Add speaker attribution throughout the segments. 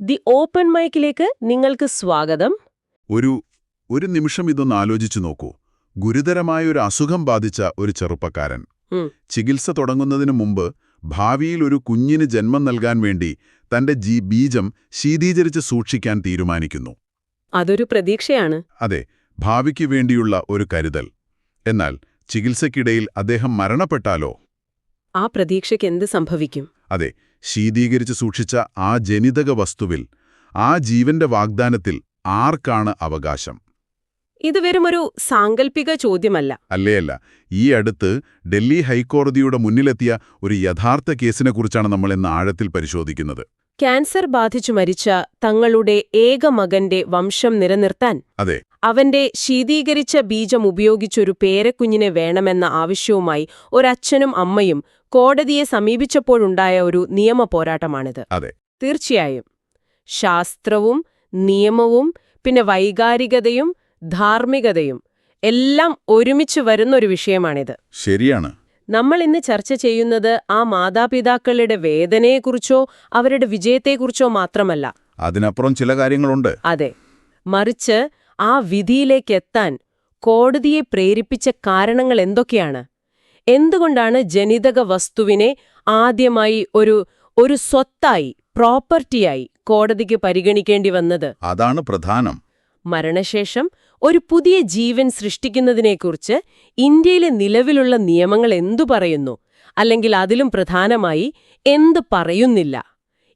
Speaker 1: The open മൈക്കിലേക്ക് നിങ്ങൾക്ക് സ്വാഗതം.
Speaker 2: ഒരു നിമിഷം ഇതൊന്ന് ആലോചിച്ചു നോക്കൂ. ഗുരുതരമായ ഒരു അസുഖം ബാധിച്ച ഒരു ചെറുപ്പക്കാരൻ ചികിത്സ തുടങ്ങുന്നതിനു മുമ്പ് ഭാവിയിൽ ഒരു കുഞ്ഞിന് ജന്മം നൽകാൻ വേണ്ടി തന്റെ ബീജം ശീതീകരിച്ച് സൂക്ഷിക്കാൻ തീരുമാനിക്കുന്നു.
Speaker 1: അതൊരു പ്രതീക്ഷയാണ്.
Speaker 2: അതെ, ഭാവിക്ക് വേണ്ടിയുള്ള ഒരു കരുതൽ. എന്നാൽ ചികിത്സയ്ക്കിടയിൽ അദ്ദേഹം മരണപ്പെട്ടാലോ?
Speaker 1: ആ പ്രതീക്ഷയ്ക്ക് എന്ത് സംഭവിക്കും?
Speaker 2: അതെ, ശീതീകരിച്ച് സൂക്ഷിച്ച ആ ജനിതക വസ്തുവിൽ, ആ ജീവന്റെ വാഗ്ദാനത്തിൽ ആർക്കാണ് അവകാശം?
Speaker 1: ഇത് വെറുമൊരു സാങ്കല്പിക ചോദ്യമല്ല.
Speaker 2: അല്ലേയല്ല. ഈ അടുത്ത് ഡൽഹി ഹൈക്കോടതിയുടെ മുന്നിലെത്തിയ ഒരു യഥാർത്ഥ കേസിനെക്കുറിച്ചാണ് നമ്മൾ ഇന്ന് ആഴത്തിൽ പരിശോധിക്കുന്നത്.
Speaker 1: ക്യാൻസർ ബാധിച്ചു മരിച്ച തങ്ങളുടെ ഏക മകന്റെ വംശം നിലനിർത്താൻ
Speaker 2: അതെ,
Speaker 1: അവന്റെ ശീതീകരിച്ച ബീജം ഉപയോഗിച്ചൊരു പേരക്കുഞ്ഞിനെ വേണമെന്ന ആവശ്യവുമായി ഒരച്ഛനും അമ്മയും കോടതിയെ സമീപിച്ചപ്പോഴുണ്ടായ ഒരു നിയമ പോരാട്ടമാണിത്.
Speaker 2: അതെ,
Speaker 1: തീർച്ചയായും ശാസ്ത്രവും നിയമവും പിന്നെ വൈകാരികതയും ധാർമ്മികതയും എല്ലാം ഒരുമിച്ച് വരുന്നൊരു വിഷയമാണിത്.
Speaker 2: ശരിയാണ്.
Speaker 1: നമ്മൾ ഇന്ന് ചർച്ച ചെയ്യുന്നത് ആ മാതാപിതാക്കളുടെ വേദനയെക്കുറിച്ചോ അവരുടെ വിജയത്തെക്കുറിച്ചോ മാത്രമല്ല.
Speaker 2: അതിനപ്പുറം ചില കാര്യങ്ങളുണ്ട്.
Speaker 1: അതെ, മറിച്ച് ആ വിധിയിലേക്കെത്താൻ കോടതിയെ പ്രേരിപ്പിച്ച കാരണങ്ങൾ എന്തൊക്കെയാണ്? എന്തുകൊണ്ടാണ് ജനിതക വസ്തുവിനെ ആദ്യമായി ഒരു സ്വത്തായി, പ്രോപ്പർട്ടിയായി കോടതിക്ക് പരിഗണിക്കേണ്ടി വന്നത്?
Speaker 2: അതാണ് പ്രധാനം.
Speaker 1: മരണശേഷം ഒരു പുതിയ ജീവൻ സൃഷ്ടിക്കുന്നതിനെക്കുറിച്ച് ഇന്ത്യയിലെ നിലവിലുള്ള നിയമങ്ങൾ എന്തു പറയുന്നു? അല്ലെങ്കിൽ അതിലും പ്രധാനമായി എന്ത് പറയുന്നില്ല?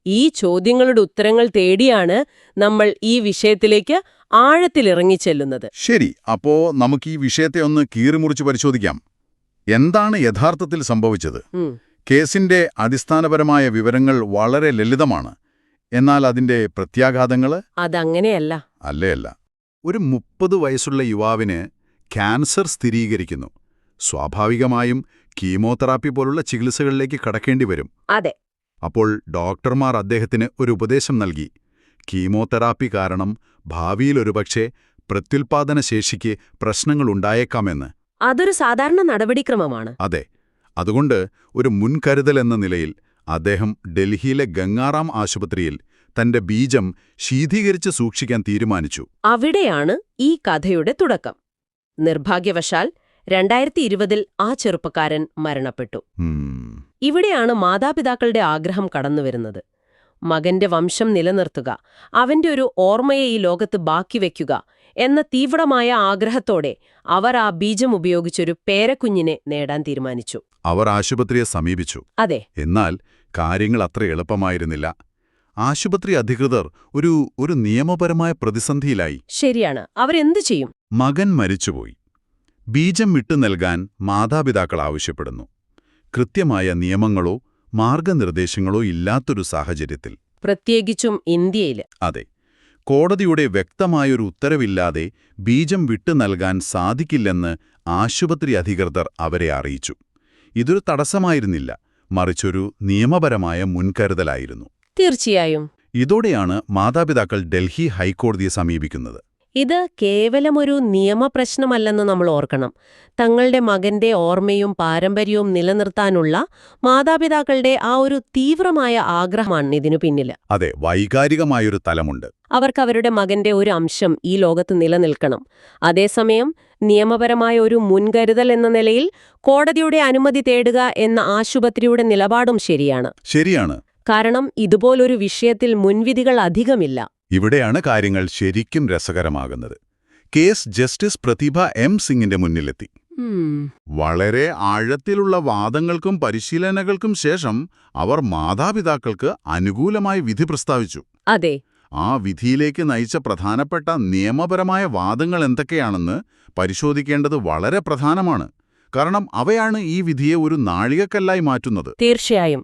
Speaker 1: ഈ ചോദ്യങ്ങളുടെ ഉത്തരങ്ങൾ തേടിയാണ് നമ്മൾ ഈ വിഷയത്തിലേക്ക് ആഴത്തിലിറങ്ങിച്ചെല്ലുന്നത്.
Speaker 2: ശരി, അപ്പോ നമുക്ക് ഈ വിഷയത്തെ ഒന്ന് കീറിമുറിച്ച് പരിശോധിക്കാം. എന്താണ് യഥാർത്ഥത്തിൽ സംഭവിച്ചത്? കേസിന്റെ അടിസ്ഥാനപരമായ വിവരങ്ങൾ വളരെ ലളിതമാണ്. എന്നാൽ അതിന്റെ പ്രത്യാഘാതങ്ങൾ
Speaker 1: അതങ്ങനെയല്ല.
Speaker 2: അല്ലേയല്ല. ഒരു 30 വയസ്സുള്ള യുവാവിന് ക്യാൻസർ സ്ഥിരീകരിക്കുന്നു. സ്വാഭാവികമായും കീമോതെറാപ്പി പോലുള്ള ചികിത്സകളിലേക്ക് കടക്കേണ്ടി വരും.
Speaker 1: അതെ.
Speaker 2: അപ്പോൾ ഡോക്ടർമാർ അദ്ദേഹത്തിന് ഒരു ഉപദേശം നൽകി. കീമോതെറാപ്പി കാരണം ഭാവിയിൽ ഒരുപക്ഷെ പ്രത്യുൽപാദന ശേഷിക്ക് പ്രശ്നങ്ങളുണ്ടായേക്കാമെന്ന്.
Speaker 1: അതൊരു സാധാരണ നടപടിക്രമമാണ്.
Speaker 2: അതെ. അതുകൊണ്ട് ഒരു മുൻകരുതൽ എന്ന നിലയിൽ അദ്ദേഹം ഡൽഹിയിലെ ഗംഗാറാം ആശുപത്രിയിൽ തന്റെ ബീജം ശീതീകരിച്ച് സൂക്ഷിക്കാൻ തീരുമാനിച്ചു.
Speaker 1: അവിടെയാണ് ഈ കഥയുടെ തുടക്കം. നിർഭാഗ്യവശാൽ 2020 ആ ചെറുപ്പക്കാരൻ മരണപ്പെട്ടു. ഇവിടെയാണ് മാതാപിതാക്കളുടെ ആഗ്രഹം കടന്നുവരുന്നത്. മകന്റെ വംശം നിലനിർത്തുക, അവന്റെ ഒരു ഓർമ്മയെ ഈ ലോകത്ത് ബാക്കി വയ്ക്കുക എന്ന തീവ്രമായ ആഗ്രഹത്തോടെ അവർ ആ ബീജം ഉപയോഗിച്ചൊരു പേരക്കുഞ്ഞിനെ നേടാൻ തീരുമാനിച്ചു.
Speaker 2: അവർ ആശുപത്രിയെ സമീപിച്ചു.
Speaker 1: അതെ.
Speaker 2: എന്നാൽ കാര്യങ്ങൾ അത്ര എളുപ്പമായിരുന്നില്ല. ആശുപത്രി അധികൃതർ ഒരു നിയമപരമായ പ്രതിസന്ധിയിലായി.
Speaker 1: ശരിയാണ്. അവരെന്തു ചെയ്യും?
Speaker 2: മകൻ മരിച്ചുപോയി. ബീജം വിട്ടു നൽകാൻ മാതാപിതാക്കൾ ആവശ്യപ്പെടുന്നു. കൃത്യമായ നിയമങ്ങളോ മാർഗനിർദ്ദേശങ്ങളോ ഇല്ലാത്തൊരു സാഹചര്യത്തിൽ,
Speaker 1: പ്രത്യേകിച്ചും ഇന്ത്യയിൽ.
Speaker 2: അതെ, കോടതിയുടെ വ്യക്തമായൊരു ഉത്തരവില്ലാതെ ബീജം വിട്ടു നൽകാൻ സാധിക്കില്ലെന്ന് ആശുപത്രി അധികൃതർ അവരെ അറിയിച്ചു. ഇതൊരു തടസ്സമായിരുന്നില്ല, മറിച്ചൊരു നിയമപരമായ മുൻകരുതലായിരുന്നു.
Speaker 1: തീർച്ചയായും.
Speaker 2: ഇതോടെയാണ് മാതാപിതാക്കൾ ഡൽഹി ഹൈക്കോടതിയെ സമീപിക്കുന്നത്.
Speaker 1: ഇത് കേവലമൊരു നിയമപ്രശ്നമല്ലെന്ന് നമ്മൾ ഓർക്കണം. തങ്ങളുടെ മകന്റെ ഓർമ്മയും പാരമ്പര്യവും നിലനിർത്താനുള്ള മാതാപിതാക്കളുടെ ആ ഒരു തീവ്രമായ ആഗ്രഹമാണ് ഇതിനു പിന്നിൽ.
Speaker 2: അതെ, വൈകാരികമായൊരു തലമുണ്ട്.
Speaker 1: അവർക്ക് അവരുടെ മകന്റെ ഒരു അംശം ഈ ലോകത്ത് നിലനിൽക്കണം. അതേസമയം നിയമപരമായ ഒരു മുൻകരുതൽ എന്ന നിലയിൽ കോടതിയുടെ അനുമതി തേടുക എന്ന ആശുപത്രിയുടെ നിലപാടും ശരിയാണ്. കാരണം ഇതുപോലൊരു വിഷയത്തിൽ മുൻവിധികൾ അധികമില്ല.
Speaker 2: ഇവിടെയാണ് കാര്യങ്ങൾ ശരിക്കും രസകരമാകുന്നത്. കേസ് ജസ്റ്റിസ് പ്രതിഭ എം സിംഗിന്റെ മുന്നിലെത്തി. വളരെ ആഴത്തിലുള്ള വാദങ്ങൾക്കും പരിശീലനകൾക്കും ശേഷം അവർ മാതാപിതാക്കൾക്ക് അനുകൂലമായി വിധി പ്രസ്താവിച്ചു.
Speaker 1: അതെ.
Speaker 2: ആ വിധിയിലേക്ക് നയിച്ച പ്രധാനപ്പെട്ട നിയമപരമായ വാദങ്ങൾ എന്തൊക്കെയാണെന്ന് പരിശോധിക്കേണ്ടത് വളരെ പ്രധാനമാണ്. കാരണം അവയാണ് ഈ വിധിയെ ഒരു നാഴികക്കല്ലായി മാറ്റുന്നത്.
Speaker 1: തീർച്ചയായും.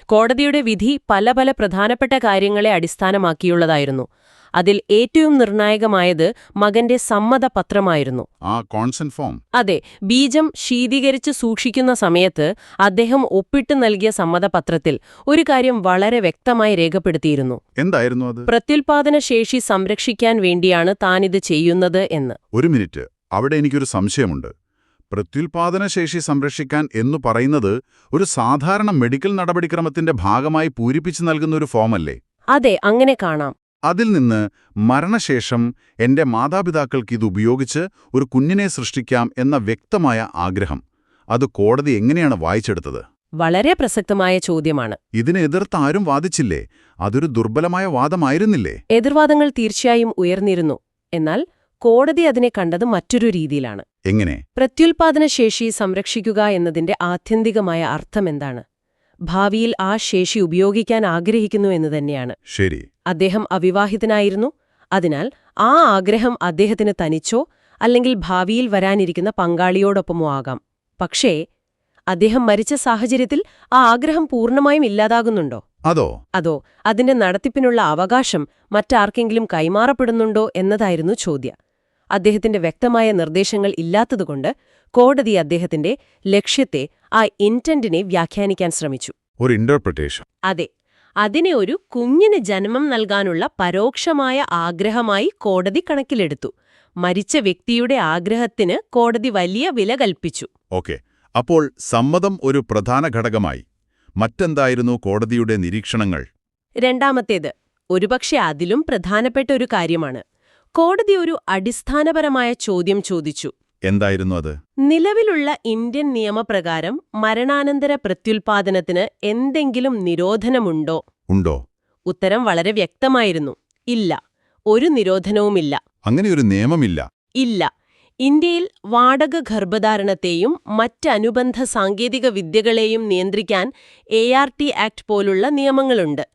Speaker 1: കോടതിയുടെ വിധി പല പ്രധാനപ്പെട്ട കാര്യങ്ങളെ അടിസ്ഥാനമാക്കിയുള്ളതായിരുന്നു. അതിൽ ഏറ്റവും നിർണായകമായത് മകന്റെ സമ്മതപത്രമായിരുന്നു.
Speaker 2: ആ കോൺസെന്റ് ഫോം.
Speaker 1: അതെ. ബീജം ശീതീകരിച്ച് സൂക്ഷിക്കുന്ന സമയത്ത് അദ്ദേഹം ഒപ്പിട്ട് നൽകിയ സമ്മതപത്രത്തിൽ ഒരു കാര്യം വളരെ വ്യക്തമായി രേഖപ്പെടുത്തിയിരുന്നു.
Speaker 2: എന്തായിരുന്നു അത്?
Speaker 1: പ്രത്യുൽപാദന ശേഷി സംരക്ഷിക്കാൻ വേണ്ടിയാണ് താനിത് ചെയ്യുന്നത് എന്ന്.
Speaker 2: ഒരു മിനിറ്റ്, അവിടെ എനിക്കൊരു സംശയമുണ്ട്. പ്രത്യുൽപാദനശേഷി സംരക്ഷിക്കാൻ എന്നു പറയുന്നത് ഒരു സാധാരണ മെഡിക്കൽ നടപടിക്രമത്തിന്റെ ഭാഗമായി പൂരിപ്പിച്ചു നൽകുന്ന ഒരു ഫോമല്ലേ?
Speaker 1: അതെ, അങ്ങനെ കാണാം.
Speaker 2: അതിൽ നിന്ന് മരണശേഷം എന്റെ മാതാപിതാക്കൾക്ക് ഇത് ഉപയോഗിച്ച് ഒരു കുഞ്ഞിനെ സൃഷ്ടിക്കാം എന്ന വ്യക്തമായ ആഗ്രഹം അത് കോടതി എങ്ങനെയാണ് വായിച്ചെടുത്തത്?
Speaker 1: വളരെ പ്രസക്തമായ ചോദ്യമാണ്.
Speaker 2: ഇതിനെ എതിർത്ത് ആരും വാദിച്ചില്ലേ? അതൊരു ദുർബലമായ വാദമായിരുന്നില്ലേ?
Speaker 1: എതിർവാദങ്ങൾ തീർച്ചയായും ഉയർന്നിരുന്നു. എന്നാൽ കോടതി അതിനെ കണ്ടത് മറ്റൊരു രീതിയിലാണ്.
Speaker 2: എങ്ങനെ?
Speaker 1: പ്രത്യുൽപാദനശേഷി സംരക്ഷിക്കുക എന്നതിന്റെ ആത്യന്തികമായ അർത്ഥമെന്താണ്? ഭാവിയിൽ ആ ശേഷി ഉപയോഗിക്കാൻ ആഗ്രഹിക്കുന്നു എന്ന് തന്നെയാണ്.
Speaker 2: ശരി.
Speaker 1: അദ്ദേഹം അവിവാഹിതനായിരുന്നു. അതിനാൽ ആ ആഗ്രഹം അദ്ദേഹത്തിന് തനിച്ചോ അല്ലെങ്കിൽ ഭാവിയിൽ വരാനിരിക്കുന്ന പങ്കാളിയോടൊപ്പമോ ആകാം. പക്ഷേ അദ്ദേഹം മരിച്ച സാഹചര്യത്തിൽ ആ ആഗ്രഹം പൂർണ്ണമായും ഇല്ലാതാകുന്നുണ്ടോ? അതോ അതിന്റെ നടത്തിപ്പിനുള്ള അവകാശം മറ്റാർക്കെങ്കിലും കൈമാറപ്പെടുന്നുണ്ടോ എന്നതായിരുന്നു ചോദ്യം. അദ്ദേഹത്തിന്റെ വ്യക്തമായ നിർദ്ദേശങ്ങൾ ഇല്ലാത്തതുകൊണ്ട് കോടതി അദ്ദേഹത്തിന്റെ ലക്ഷ്യത്തെ, ആ ഇന്റന്റിനെ വ്യാഖ്യാനിക്കാൻ ശ്രമിച്ചു.
Speaker 2: ഒരു ഇന്റർപ്രിട്ടേഷൻ.
Speaker 1: അതെ, അതിനെ ഒരു കുഞ്ഞിന് ജന്മം നൽകാനുള്ള പരോക്ഷമായ ആഗ്രഹമായി കോടതി കണക്കിലെടുത്തു. മരിച്ച വ്യക്തിയുടെ ആഗ്രഹത്തിന് കോടതി വലിയ വില കൽപ്പിച്ചു.
Speaker 2: ഓക്കെ, അപ്പോൾ സമ്മതം ഒരു പ്രധാന ഘടകമായി. മറ്റെന്തായിരുന്നു കോടതിയുടെ നിരീക്ഷണങ്ങൾ?
Speaker 1: രണ്ടാമത്തേത് ഒരുപക്ഷെ അതിലും പ്രധാനപ്പെട്ട ഒരു കാര്യമാണ്. കോടതി ഒരു അടിസ്ഥാനപരമായ ചോദ്യം ചോദിച്ചു.
Speaker 2: എന്തായിരുന്നു അത്?
Speaker 1: നിലവിലുള്ള ഇന്ത്യൻ നിയമപ്രകാരം മരണാനന്തര പ്രത്യുൽപാദനത്തിന് എന്തെങ്കിലും നിരോധനമുണ്ടോ? ഉത്തരം വളരെ വ്യക്തമായിരുന്നു. ഇല്ല, ഒരു നിരോധനവുമില്ല.
Speaker 2: അങ്ങനെയൊരു നിയമമില്ല.
Speaker 1: ഇല്ല. ഇന്ത്യയിൽ വാടക ഗർഭധാരണത്തെയും മറ്റനുബന്ധ സാങ്കേതിക വിദ്യകളെയും നിയന്ത്രിക്കാൻ ART ആക്ട് പോലുള്ള നിയമങ്ങളുണ്ട്.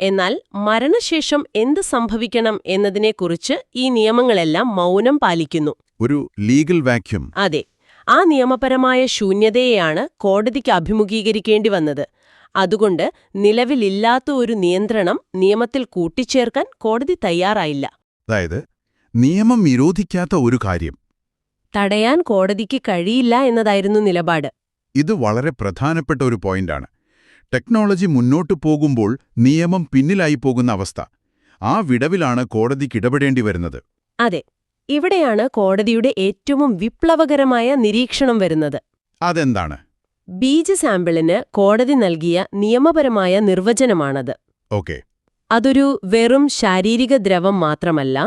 Speaker 1: എന്നാൽ മരണശേഷം എന്ത് സംഭവിക്കണം എന്നതിനെക്കുറിച്ച് ഈ നിയമങ്ങളെല്ലാം മൗനം പാലിക്കുന്നു.
Speaker 2: ഒരു ലീഗൽ വാക്യൂം.
Speaker 1: അതെ, ആ നിയമപരമായ ശൂന്യതയെയാണ് കോടതിക്ക് അഭിമുഖീകരിക്കേണ്ടി വന്നത്. അതുകൊണ്ട് നിലവിലില്ലാത്ത ഒരു നിയന്ത്രണം നിയമത്തിൽ കൂട്ടിച്ചേർക്കാൻ കോടതി തയ്യാറായില്ല.
Speaker 2: അതായത് നിയമം നിരോധിക്കാത്ത ഒരു കാര്യം
Speaker 1: തടയാൻ കോടതിക്ക് കഴിയില്ല എന്നതായിരുന്നു നിലപാട്.
Speaker 2: ഇത് വളരെ പ്രധാനപ്പെട്ട ഒരു പോയിന്റാണ്. ടെക്നോളജി മുന്നോട്ടു പോകുമ്പോൾ നിയമം പിന്നിലായി പോകുന്ന അവസ്ഥ. ആ വിടവിലാണ് കോടതിക്ക് ഇടപെടേണ്ടി വരുന്നത്.
Speaker 1: അതെ, ഇവിടെയാണ് കോടതിയുടെ ഏറ്റവും വിപ്ലവകരമായ നിരീക്ഷണം വരുന്നത്.
Speaker 2: അതെന്താണ്?
Speaker 1: ബീജ സാമ്പിളിന് കോടതി നൽകിയ നിയമപരമായ നിർവചനമാണത്.
Speaker 2: ഓക്കെ.
Speaker 1: അതൊരു വെറും ശാരീരിക ദ്രവം മാത്രമല്ല,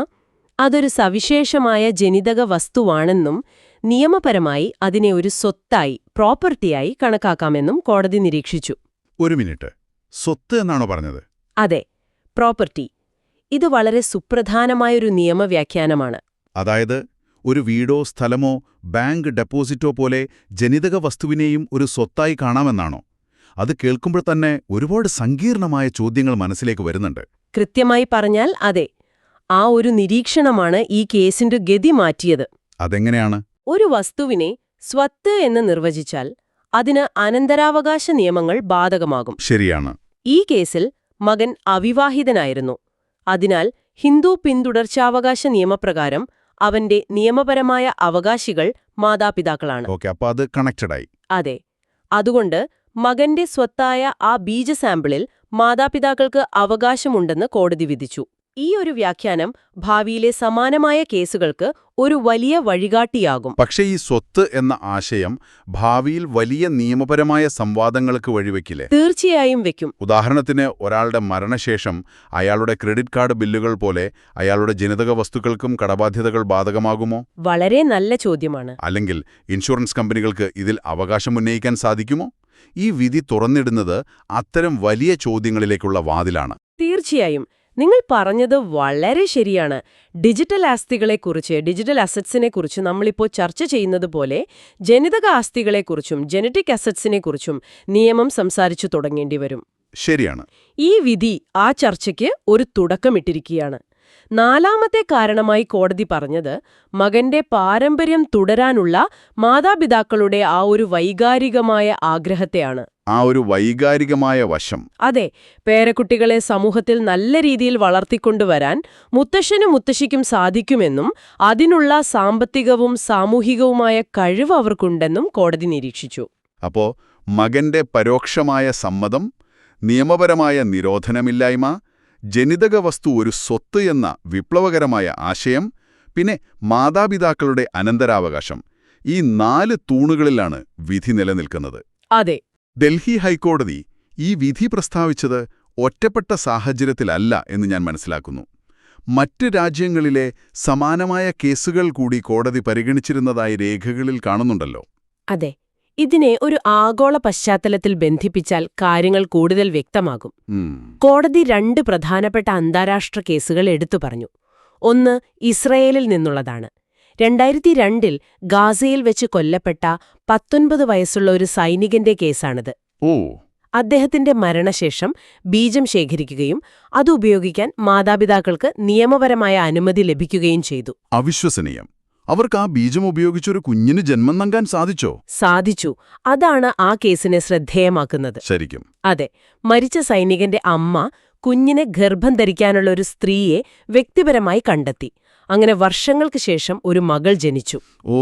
Speaker 1: അതൊരു സവിശേഷമായ ജനിതക വസ്തുവാണെന്നും നിയമപരമായി അതിനെ ഒരു സ്വത്തായി, പ്രോപ്പർട്ടിയായി കണക്കാക്കാമെന്നും കോടതി നിരീക്ഷിച്ചു.
Speaker 2: ഒരു മിനിറ്റ്, സ്വത്ത് എന്നാണോ പറഞ്ഞത്?
Speaker 1: അതെ, പ്രോപ്പർട്ടി. ഇത് വളരെ സുപ്രധാനമായൊരു നിയമവ്യാഖ്യാനമാണ്.
Speaker 2: അതായത് ഒരു വീടോ സ്ഥലമോ ബാങ്ക് ഡെപ്പോസിറ്റോ പോലെ ജനിതക വസ്തുവിനെയും ഒരു സ്വത്തായി കാണാമെന്നാണോ? അത് കേൾക്കുമ്പോൾ തന്നെ ഒരുപാട് സങ്കീർണമായ ചോദ്യങ്ങൾ മനസ്സിലേക്ക് വരുന്നുണ്ട്.
Speaker 1: കൃത്യമായി പറഞ്ഞാൽ അതെ. ആ ഒരു നിരീക്ഷണമാണ് ഈ കേസിന്റെ ഗതി മാറ്റിയത്.
Speaker 2: അതെങ്ങനെയാണ്?
Speaker 1: ഒരു വസ്തുവിനെ സ്വത്ത് എന്ന് നിർവചിച്ചാൽ അതിന് അനന്തരാവകാശ നിയമങ്ങൾ ബാധകമാകും.
Speaker 2: ശരിയാണ്.
Speaker 1: ഈ കേസിൽ മകൻ അവിവാഹിതനായിരുന്നു. അതിനാൽ ഹിന്ദു പിന്തുടർച്ചാവകാശ നിയമപ്രകാരം അവന്റെ നിയമപരമായ അവകാശികൾ മാതാപിതാക്കളാണ്.
Speaker 2: ഓക്കെ, അപ്പോൾ അത് കണക്റ്റഡായി.
Speaker 1: അതെ. അതുകൊണ്ട് മകന്റെ സ്വത്തായ ആ ബീജ സാമ്പിളിൽ മാതാപിതാക്കൾക്ക് അവകാശമുണ്ടെന്ന് കോടതി വിധിച്ചു. ഈ ഒരു വ്യാഖ്യാനം ഭാവിയിലെ സമാനമായ കേസുകൾക്ക് ഒരു വലിയ വഴികാട്ടിയാകും.
Speaker 2: പക്ഷേ ഈ സ്വത്ത് എന്ന ആശയം ഭാവിയിൽ വലിയ നിയമപരമായ സംവാദങ്ങൾക്ക് വഴിവെക്കില്ലേ?
Speaker 1: തീർച്ചയായും വെക്കും.
Speaker 2: ഉദാഹരണത്തിന്, ഒരാളുടെ മരണശേഷം അയാളുടെ ക്രെഡിറ്റ് കാർഡ് ബില്ലുകൾ പോലെ അയാളുടെ ജനിതക വസ്തുക്കൾക്കും കടബാധ്യതകൾ ബാധകമാകുമോ?
Speaker 1: വളരെ നല്ല ചോദ്യമാണ്.
Speaker 2: അല്ലെങ്കിൽ ഇൻഷുറൻസ് കമ്പനികൾക്ക് ഇതിൽ അവകാശം ഉന്നയിക്കാൻ സാധിക്കുമോ? ഈ വിധി തുറന്നിടുന്നത് അത്തരം വലിയ ചോദ്യങ്ങളിലേക്കുള്ള വാതിലാണ്.
Speaker 1: തീർച്ചയായും. നിങ്ങൾ പറഞ്ഞത് വളരെ ശരിയാണ്. ഡിജിറ്റൽ ആസ്തികളെക്കുറിച്ച്, ഡിജിറ്റൽ അസറ്റ്സിനെക്കുറിച്ച് നമ്മളിപ്പോൾ ചർച്ച ചെയ്യുന്നത് പോലെ ജനിതക ആസ്തികളെക്കുറിച്ചും ജനറ്റിക് അസറ്റ്സിനെക്കുറിച്ചും നിയമം സംസാരിച്ചു തുടങ്ങേണ്ടി വരും.
Speaker 2: ശരിയാണ്.
Speaker 1: ഈ വിധി ആ ചർച്ചയ്ക്ക് ഒരു തുടക്കമിട്ടിരിക്കുകയാണ്. നാലാമത്തെ കാരണമായി കോടതി പറഞ്ഞത് മകന്റെ പാരമ്പര്യം തുടരാനുള്ള മാതാപിതാക്കളുടെ ആ ഒരു വൈകാരികമായ ആഗ്രഹത്തെയാണ്.
Speaker 2: ആ ഒരു വൈകാരികമായ വശം.
Speaker 1: അതെ, പേരക്കുട്ടികളെ സമൂഹത്തിൽ നല്ല രീതിയിൽ വളർത്തിക്കൊണ്ടുവരാൻ മുത്തശ്ശനും മുത്തശ്ശിക്കും സാധിക്കുമെന്നും അതിനുള്ള സാമ്പത്തികവും സാമൂഹികവുമായ കഴിവ് അവർക്കുണ്ടെന്നും കോടതി നിരീക്ഷിച്ചു.
Speaker 2: അപ്പോ മകന്റെ പരോക്ഷമായ സമ്മതം, നിയമപരമായ നിരോധനമില്ലായ്മ, ജനിതക വസ്തു ഒരു സ്വത്ത് എന്ന വിപ്ലവകരമായ ആശയം, പിന്നെ മാതാപിതാക്കളുടെ അനന്തരാവകാശം, ഈ 4 തൂണുകളിലാണ് വിധി നിലനിൽക്കുന്നത്.
Speaker 1: അതെ.
Speaker 2: ഡൽഹി ഹൈക്കോടതി ഈ വിധി പ്രസ്താവിച്ചത് ഒറ്റപ്പെട്ട സാഹചര്യത്തിലല്ല എന്ന് ഞാൻ മനസ്സിലാക്കുന്നു. മറ്റ് രാജ്യങ്ങളിലെ സമാനമായ കേസുകൾ കൂടി കോടതി പരിഗണിച്ചിരുന്നതായി രേഖകളിൽ കാണുന്നുണ്ടല്ലോ.
Speaker 1: അതെ, ഇതിനെ ഒരു ആഗോള പശ്ചാത്തലത്തിൽ ബന്ധിപ്പിച്ചാൽ കാര്യങ്ങൾ കൂടുതൽ വ്യക്തമാകും. കോടതി 2 പ്രധാനപ്പെട്ട അന്താരാഷ്ട്ര കേസുകൾ എടുത്തു പറഞ്ഞു. ഒന്ന് ഇസ്രയേലിൽ നിന്നുള്ളതാണ്. 2002 ഗാസയിൽ വെച്ച് കൊല്ലപ്പെട്ട 19 വയസ്സുള്ള ഒരു സൈനികന്റെ കേസാണിത്.
Speaker 2: ഓ.
Speaker 1: അദ്ദേഹത്തിന്റെ മരണശേഷം ബീജം ശേഖരിക്കുകയും അതുപയോഗിക്കാൻ മാതാപിതാക്കൾക്ക് നിയമപരമായ അനുമതി ലഭിക്കുകയും ചെയ്തു.
Speaker 2: അവിശ്വസനീയം. അവർക്ക് ആ ബീജം ഉപയോഗിച്ചൊരു കുഞ്ഞിന് ജന്മം നൽകാൻ സാധിച്ചോ?
Speaker 1: സാധിച്ചു. അതാണ് ആ കേസിനെ ശ്രദ്ധേയമാക്കുന്നത്.
Speaker 2: ശരിക്കും.
Speaker 1: അതെ, മരിച്ച സൈനികന്റെ അമ്മ കുഞ്ഞിനെ ഗർഭം ധരിക്കാനുള്ള ഒരു സ്ത്രീയെ വ്യക്തിപരമായി കണ്ടെത്തി. അങ്ങനെ വർഷങ്ങൾക്ക് ശേഷം ഒരു മകൾ ജനിച്ചു.
Speaker 2: ഓ.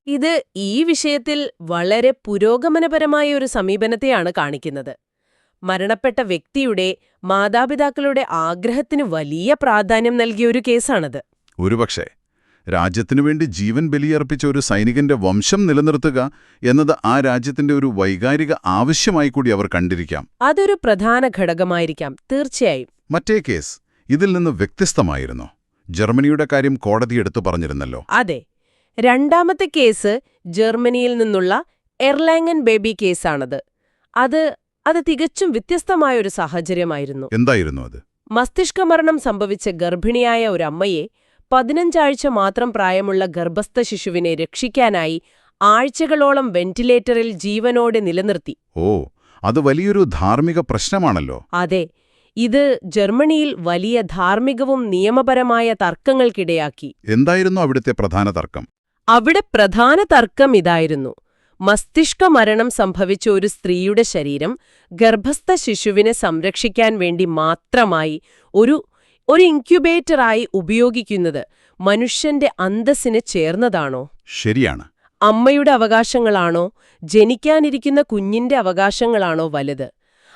Speaker 1: ഇത് ഈ വിഷയത്തിൽ വളരെ പുരോഗമനപരമായ ഒരു സമീപനത്തെയാണ് കാണിക്കുന്നത്. മരണപ്പെട്ട വ്യക്തിയുടെ മാതാപിതാക്കളുടെ ആഗ്രഹത്തിന് വലിയ പ്രാധാന്യം നൽകിയ ഒരു കേസാണത്.
Speaker 2: ഒരുപക്ഷേ രാജ്യത്തിനു വേണ്ടി ജീവൻ ബലിയർപ്പിച്ച ഒരു സൈനികന്റെ വംശം നിലനിർത്തുക എന്നത് ആ രാജ്യത്തിന്റെ ഒരു വൈകാരിക ആവശ്യമായി കൂടി അവർ കണ്ടിരിക്കാം.
Speaker 1: അതൊരു പ്രധാന ഘടകമായിരിക്കാം, തീർച്ചയായും.
Speaker 2: മറ്റേ കേസ് ഇതിൽ നിന്ന് വ്യത്യസ്തമായിരുന്നു. ജർമ്മനിയുടെ കാര്യം കോടതി എടുത്തു പറഞ്ഞിരുന്നല്ലോ.
Speaker 1: അതെ, രണ്ടാമത്തെ കേസ് ജർമ്മനിയിൽ നിന്നുള്ള എർലാങ്ങൻ ബേബി കേസാണത്. അത് തികച്ചും വ്യത്യസ്തമായൊരു സാഹചര്യമായിരുന്നു.
Speaker 2: എന്തായിരുന്നു അത്?
Speaker 1: മസ്തിഷ്കമരണം സംഭവിച്ച ഗർഭിണിയായ ഒരു അമ്മയെ 15 ആഴ്ച മാത്രം പ്രായമുള്ള ഗർഭസ്ഥ ശിശുവിനെ രക്ഷിക്കാനായി ആഴ്ചകളോളം വെന്റിലേറ്ററിൽ ജീവനോടെ നിലനിർത്തി.
Speaker 2: ഓ, അത് വലിയൊരു ധാർമ്മിക പ്രശ്നമാണല്ലോ.
Speaker 1: അതെ, ഇത് ജർമ്മനിയിൽ വലിയ ധാർമ്മികവും നിയമപരമായ തർക്കങ്ങൾക്കിടയാക്കി.
Speaker 2: എന്തായിരുന്നു അവിടുത്തെ പ്രധാന തർക്കം?
Speaker 1: അവിടെ പ്രധാന തർക്കം ഇതായിരുന്നു: മസ്തിഷ്കമരണം സംഭവിച്ച ഒരു സ്ത്രീയുടെ ശരീരം ഗർഭസ്ഥ ശിശുവിനെ സംരക്ഷിക്കാൻ വേണ്ടി മാത്രമായി ഒരു ഇൻക്യുബേറ്ററായി ഉപയോഗിക്കുന്നത് മനുഷ്യന്റെ അന്തസ്സിന് ചേർന്നതാണോ?
Speaker 2: ശരിയാണ്.
Speaker 1: അമ്മയുടെ അവകാശങ്ങളാണോ ജനിക്കാനിരിക്കുന്ന കുഞ്ഞിന്റെ അവകാശങ്ങളാണോ വലുത്?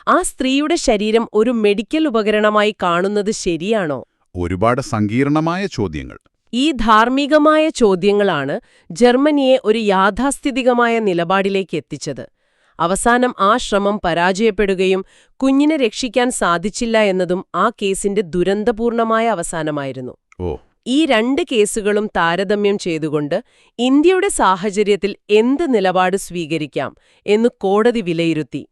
Speaker 1: ആ സ്ത്രീയുടെ ശരീരം ഒരു മെഡിക്കൽ ഉപകരണമായി കാണുന്നത് ശരിയാണോ?
Speaker 2: ഒരുപാട് സങ്കീർണമായ ചോദ്യങ്ങൾ.
Speaker 1: ഈ ധാർമ്മികമായ ചോദ്യങ്ങളാണ് ജർമ്മനിയെ ഒരു യാഥാസ്ഥിതികമായ നിലപാടിലേക്ക് എത്തിച്ചത്. അവസാനം ആ ശ്രമം പരാജയപ്പെടുകയും കുഞ്ഞിനെ രക്ഷിക്കാൻ സാധിച്ചില്ല എന്നതും ആ കേസിന്റെ ദുരന്തപൂർണമായ അവസാനമായിരുന്നു. ഈ 2 കേസുകളും താരതമ്യം ചെയ്തുകൊണ്ട് ഇന്ത്യയുടെ സാഹചര്യത്തിൽ എന്ത് നിലപാട് സ്വീകരിക്കാം എന്ന് കോടതി വിലയിരുത്തി.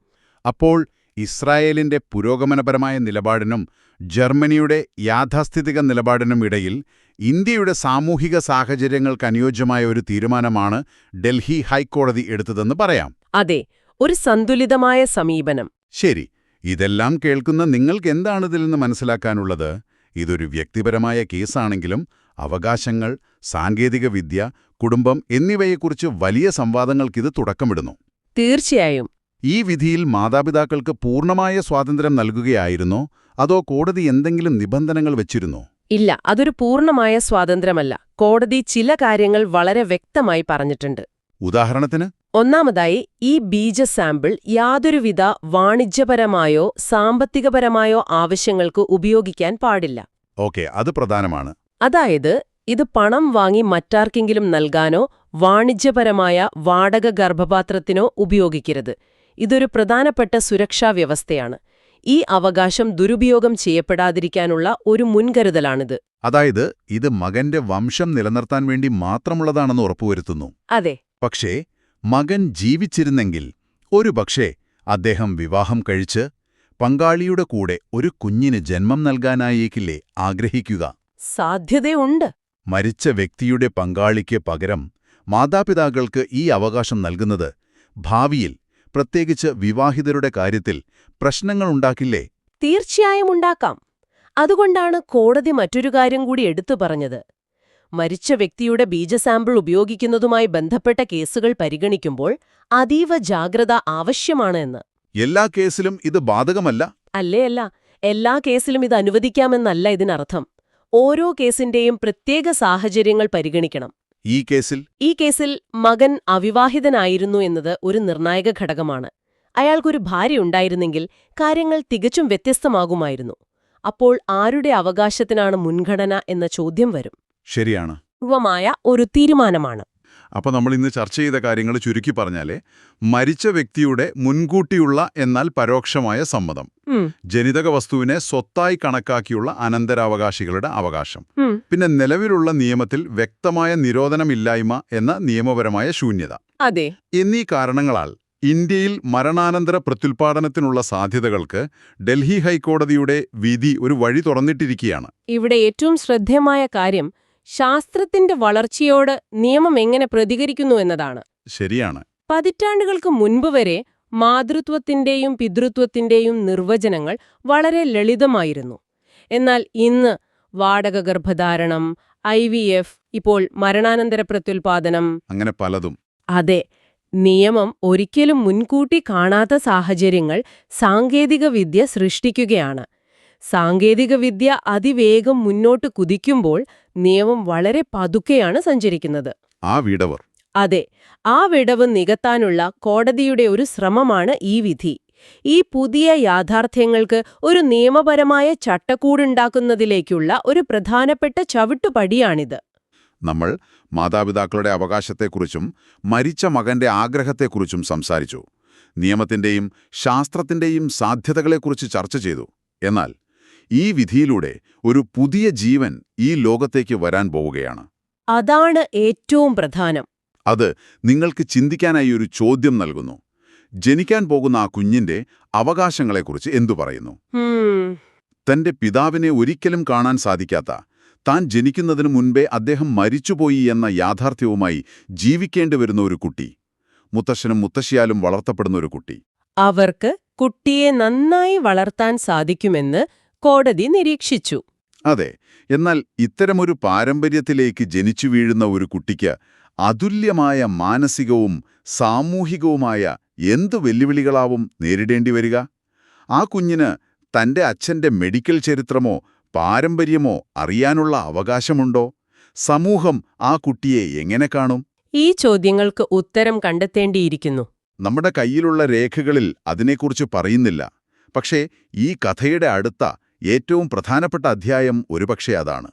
Speaker 2: അപ്പോൾ ഇസ്രായേലിന്റെ പുരോഗമനപരമായ നിലപാടിനും ജർമ്മനിയുടെ യാഥാസ്ഥിതിക നിലപാടിനും ഇടയിൽ ഇന്ത്യയുടെ സാമൂഹിക സാഹചര്യങ്ങൾക്ക് അനുയോജ്യമായ ഒരു തീരുമാനമാണ് ഡൽഹി ഹൈക്കോടതി എടുത്തതെന്ന് പറയാം.
Speaker 1: അതെ, ഒരു സന്തുലിതമായ സമീപനം.
Speaker 2: ശരി, ഇതെല്ലാം കേൾക്കുന്ന നിങ്ങൾക്ക് എന്താണിതിൽ നിന്ന് മനസ്സിലാക്കാനുള്ളത്? ഇതൊരു വ്യക്തിപരമായ കേസാണെങ്കിലും അവകാശങ്ങൾ, സാങ്കേതികവിദ്യ, കുടുംബം എന്നിവയെക്കുറിച്ച് വലിയ സംവാദങ്ങൾക്കിത് തുടക്കമിടുന്നു.
Speaker 1: തീർച്ചയായും.
Speaker 2: ഈ വിധിയിൽ മാതാപിതാക്കൾക്ക് പൂർണ്ണമായ സ്വാതന്ത്ര്യം നൽകുകയായിരുന്നോ, അതോ കോടതി എന്തെങ്കിലും നിബന്ധനകൾ വെച്ചിരുന്നോ?
Speaker 1: ഇല്ല, അതൊരു പൂർണ്ണമായ സ്വാതന്ത്ര്യമല്ല. കോടതി ചില കാര്യങ്ങൾ വളരെ വ്യക്തമായി പറഞ്ഞിട്ടുണ്ട്.
Speaker 2: ഉദാഹരണത്തിന്,
Speaker 1: ഒന്നാമതായി, ഈ ബീജ സാമ്പിൾ യാതൊരുവിധ വാണിജ്യപരമായോ സാമ്പത്തികപരമായോ ആവശ്യങ്ങൾക്ക് ഉപയോഗിക്കാൻ പാടില്ല.
Speaker 2: ഓക്കെ, അത് പ്രധാനമാണ്.
Speaker 1: അതായത്, ഇത് പണം വാങ്ങി മറ്റാർക്കെങ്കിലും നൽകാനോ വാണിജ്യപരമായ വാടക ഗർഭപാത്രത്തിനോ ഉപയോഗിക്കരുത്. ഇതൊരു പ്രധാനപ്പെട്ട സുരക്ഷാ വ്യവസ്ഥയാണ്. ഈ അവകാശം ദുരുപയോഗം ചെയ്യപ്പെടാതിരിക്കാനുള്ള ഒരു മുൻകരുതലാണിത്.
Speaker 2: അതായത്, ഇത് മകന്റെ വംശം നിലനിർത്താൻ വേണ്ടി മാത്രമുള്ളതാണെന്ന് ഉറപ്പുവരുത്തുന്നു.
Speaker 1: അതെ.
Speaker 2: പക്ഷേ മകൻ ജീവിച്ചിരുന്നെങ്കിൽ ഒരുപക്ഷേ അദ്ദേഹം വിവാഹം കഴിച്ച് പങ്കാളിയുടെ കൂടെ ഒരു കുഞ്ഞിന് ജന്മം നൽകാനായേക്കില്ലേ ആഗ്രഹിക്കുക?
Speaker 1: സാധ്യതയുണ്ട്.
Speaker 2: മരിച്ച വ്യക്തിയുടെ പങ്കാളിക്ക് പകരം മാതാപിതാക്കൾക്ക് ഈ അവകാശം നൽകുന്നത് ഭാവിയിൽ, പ്രത്യേകിച്ച് വിവാഹിതരുടെ കാര്യത്തിൽ പ്രശ്നങ്ങളുണ്ടാക്കില്ലേ?
Speaker 1: തീർച്ചയായും ഉണ്ടാക്കാം. അതുകൊണ്ടാണ് കോടതി മറ്റൊരു കാര്യം കൂടി എടുത്തു പറഞ്ഞത്. മരിച്ച വ്യക്തിയുടെ ബീജസാമ്പിൾ ഉപയോഗിക്കുന്നതുമായി ബന്ധപ്പെട്ട കേസുകൾ പരിഗണിക്കുമ്പോൾ അതീവ ജാഗ്രത ആവശ്യമാണ് എന്ന്.
Speaker 2: എല്ലാ കേസിലും ഇത് ബാധകമല്ല?
Speaker 1: അല്ല. എല്ലാ കേസിലും ഇത് അനുവദിക്കാമെന്നല്ല ഇതിനർത്ഥം. ഓരോ കേസിന്റെയും പ്രത്യേക സാഹചര്യങ്ങൾ പരിഗണിക്കണം.
Speaker 2: ഈ കേസിൽ
Speaker 1: മകൻ അവിവാഹിതനായിരുന്നു എന്നത് ഒരു നിർണായക ഘടകമാണ്. അയാൾക്കൊരു ഭാര്യയുണ്ടായിരുന്നെങ്കിൽ കാര്യങ്ങൾ തികച്ചും വ്യത്യസ്തമാകുമായിരുന്നു. അപ്പോൾ ആരുടെ അവകാശത്തിനാണ് മുൻഗണന എന്ന ചോദ്യം വരും.
Speaker 2: ശരിയാണ്.
Speaker 1: പൂർവമായ ഒരു തീരുമാനമാണ്.
Speaker 2: അപ്പോൾ നമ്മൾ ഇന്ന് ചർച്ച ചെയ്ത കാര്യങ്ങൾ ചുരുക്കി പറഞ്ഞാലേ, മരിച്ച വ്യക്തിയുടെ മുൻകൂട്ടിയുള്ള എന്നാൽ പരോക്ഷമായ സമ്മതം, ജനിതക വസ്തുവിനെ സ്വത്തായി കണക്കാക്കിയുള്ള അനന്തരാവകാശികളുടെ അവകാശം, പിന്നെ നിലവിലുള്ള നിയമത്തിൽ വ്യക്തമായ നിരോധനമില്ലായ്മ എന്ന നിയമപരമായ ശൂന്യത,
Speaker 1: അതെ,
Speaker 2: എന്നീ കാരണങ്ങളാൽ ഇന്ത്യയിൽ മരണാനന്തര പ്രത്യുൽപാദനത്തിനുള്ള സാധ്യതകൾക്ക് ഡൽഹി ഹൈക്കോടതിയുടെ വിധി ഒരു വഴി തുറന്നിട്ടിരിക്കുകയാണ്.
Speaker 1: ഇവിടെ ഏറ്റവും ശ്രദ്ധേയമായ കാര്യം ശാസ്ത്രത്തിന്റെ വളർച്ചയോട് നിയമം എങ്ങനെ പ്രതികരിക്കുന്നു എന്നതാണ്.
Speaker 2: ശരിയാണ്.
Speaker 1: പതിറ്റാണ്ടുകൾക്ക് മുൻപ് വരെ മാതൃത്വത്തിന്റെയും പിതൃത്വത്തിന്റെയും നിർവചനങ്ങൾ വളരെ ലളിതമായിരുന്നു. എന്നാൽ ഇന്ന് വാടക ഗർഭധാരണം, IVF, ഇപ്പോൾ മരണാനന്തര പ്രത്യുൽപാദനം,
Speaker 2: അങ്ങനെ പലതും.
Speaker 1: അതെ, നിയമം ഒരിക്കലും മുൻകൂട്ടി കാണാത്ത സാഹചര്യങ്ങൾ സാങ്കേതികവിദ്യ സൃഷ്ടിക്കുകയാണ്. സാങ്കേതികവിദ്യ അതിവേഗം മുന്നോട്ട് കുതിക്കുമ്പോൾ നിയമം വളരെ പതുക്കെയാണ് സഞ്ചരിക്കുന്നത്.
Speaker 2: ആ വിടവ്.
Speaker 1: അതെ, ആ വിടവ് നികത്താനുള്ള കോടതിയുടെ ഒരു ശ്രമമാണ് ഈ വിധി. ഈ പുതിയ യാഥാർത്ഥ്യങ്ങൾക്ക് ഒരു നിയമപരമായ ചട്ടക്കൂടുണ്ടാക്കുന്നതിലേക്കുള്ള ഒരു പ്രധാനപ്പെട്ട ചവിട്ടുപടിയാണിത്.
Speaker 2: നമ്മൾ മാതാപിതാക്കളുടെ അവകാശത്തെക്കുറിച്ചും മരിച്ച മകന്റെ ആഗ്രഹത്തെക്കുറിച്ചും സംസാരിച്ചു. നിയമത്തിന്റെയും ശാസ്ത്രത്തിന്റെയും സാധ്യതകളെക്കുറിച്ച് ചർച്ച ചെയ്തു. എന്നാൽ ഈ വിധിയിലൂടെ ഒരു പുതിയ ജീവൻ ഈ ലോകത്തേക്ക് വരാൻ പോവുകയാണ്.
Speaker 1: അതാണ് ഏറ്റവും പ്രധാനം.
Speaker 2: അത് നിങ്ങൾക്ക് ചിന്തിക്കാനായി ഒരു ചോദ്യം നൽകുന്നു. ജനിക്കാൻ പോകുന്ന ആ കുഞ്ഞിന്റെ അവകാശങ്ങളെക്കുറിച്ച് എന്തു പറയുന്നു? തന്റെ പിതാവിനെ ഒരിക്കലും കാണാൻ സാധിക്കാത്ത, താൻ ജനിക്കുന്നതിനു മുൻപേ അദ്ദേഹം മരിച്ചുപോയി എന്ന യാഥാർത്ഥ്യവുമായി ജീവിക്കേണ്ടി വരുന്ന ഒരു കുട്ടി, മുത്തശ്ശനും മുത്തശ്ശിയാലും വളർത്തപ്പെടുന്ന ഒരു കുട്ടി.
Speaker 1: അവർക്ക് കുട്ടിയെ നന്നായി വളർത്താൻ സാധിക്കുമെന്ന് കോടതി നിരീക്ഷിച്ചു.
Speaker 2: അതെ, എന്നാൽ ഇത്തരമൊരു പാരമ്പര്യത്തിലേക്ക് ജനിച്ചു വീഴുന്ന ഒരു കുട്ടിക്ക് അതുല്യമായ മാനസികവും സാമൂഹികവുമായ എന്തു വെല്ലുവിളികളാവും നേരിടേണ്ടി വരിക? ആ കുഞ്ഞിന് തന്റെ അച്ഛന്റെ മെഡിക്കൽ ചരിത്രമോ പാരമ്പര്യമോ അറിയാനുള്ള അവകാശമുണ്ടോ? സമൂഹം ആ കുട്ടിയെ എങ്ങനെ കാണും?
Speaker 1: ഈ ചോദ്യങ്ങൾക്ക് ഉത്തരം കണ്ടെത്തേണ്ടിയിരിക്കുന്നു.
Speaker 2: നമ്മുടെ കയ്യിലുള്ള രേഖകളിൽ അതിനെക്കുറിച്ച് പറയുന്നില്ല. പക്ഷേ ഈ കഥയുടെ അടുത്ത ഏറ്റവും പ്രധാനപ്പെട്ട അധ്യായം ഒരുപക്ഷെ അതാണ്.